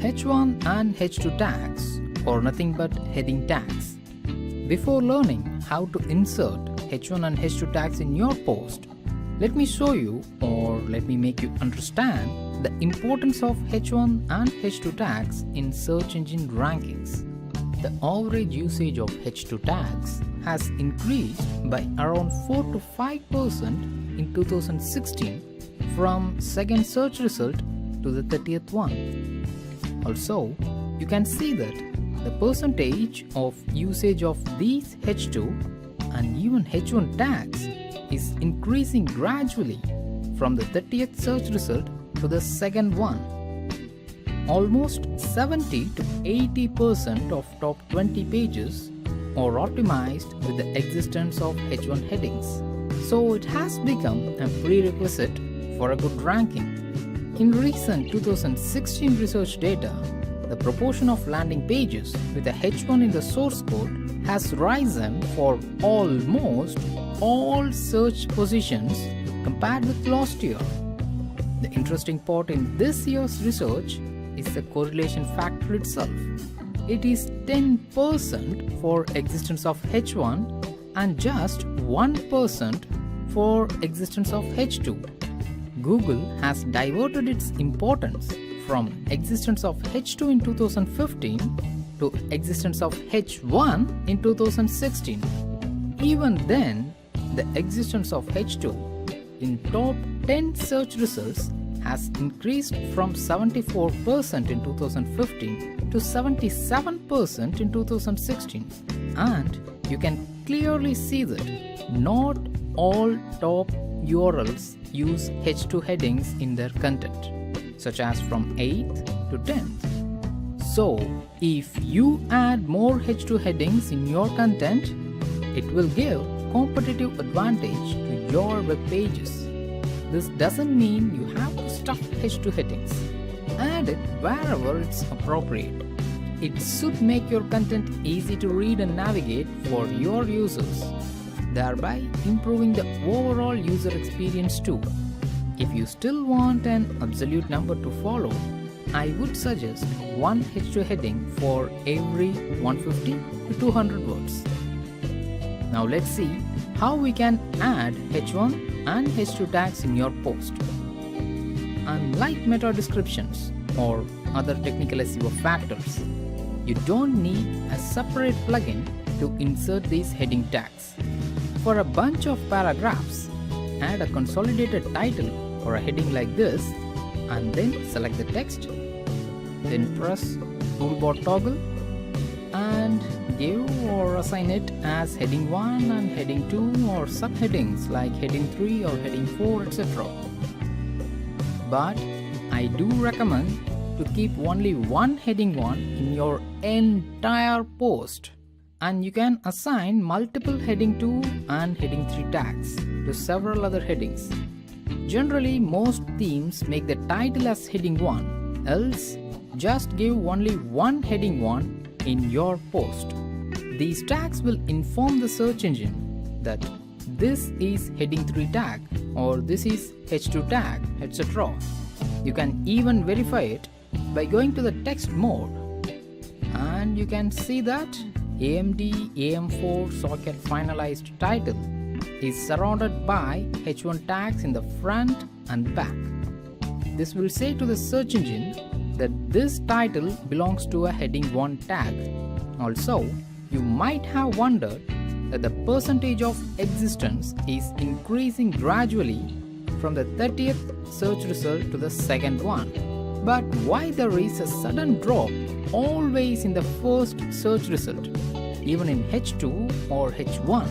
H1 and H2 tags are nothing but heading tags. Before learning how to insert H1 and H2 tags in your post, let me show you, or let me make you understand, the importance of H1 and H2 tags in search engine rankings. The average usage of H2 tags has increased by around 4 to 5% in 2016 from second search result to the 30th one. Also, you can see that the percentage of usage of these H2 and even H1 tags is increasing gradually from the 30th search result to the second one. Almost 70 to 80% of top 20 pages are optimized with the existence of H1 headings. So it has become a prerequisite for a good ranking. In recent 2016 research data, the proportion of landing pages with a H1 in the source code has risen for almost all search positions compared with last year. The interesting part in this year's research is the correlation factor itself. It is 10% for existence of H1 and just 1% for existence of H2. Google has diverted its importance from existence of H2 in 2015 to existence of H1 in 2016. Even then, the existence of H2 in top 10 search results has increased from 74% in 2015 to 77% in 2016. And you can clearly see that not all top URLs use H2 headings in their content, such as from 8th to 10th. So, if you add more H2 headings in your content, it will give competitive advantage to your web pages. This doesn't mean you have to stuff H2 headings. Add it wherever it's appropriate. It should make your content easy to read and navigate for your users, thereby improving the overall user experience too. If you still want an absolute number to follow, I would suggest one H2 heading for every 150 to 200 words. Now let's see how we can add H1 and H2 tags in your post. Unlike meta descriptions or other technical SEO factors, you don't need a separate plugin to insert these heading tags. For a bunch of paragraphs, add a consolidated title or a heading like this, and then select the text, then press toolbar toggle and give or assign it as heading 1 and heading 2 or subheadings like heading 3 or heading 4, etc. But I do recommend to keep only one heading 1 in your entire post, and you can assign multiple heading 2 and heading 3 tags to several other headings. Generally, most themes make the title as heading 1, else just give only one heading 1 in your post. These tags will inform the search engine that this is heading 3 tag or this is H2 tag, etc. You can even verify it by going to the text mode, and you can see that AMD AM4 socket finalized title is surrounded by H1 tags in the front and back. This will say to the search engine that this title belongs to a heading 1 tag. Also, you might have wondered that the percentage of existence is increasing gradually from the 30th search result to the second one. But why there is a sudden drop always in the first search result, even in H2 or H1?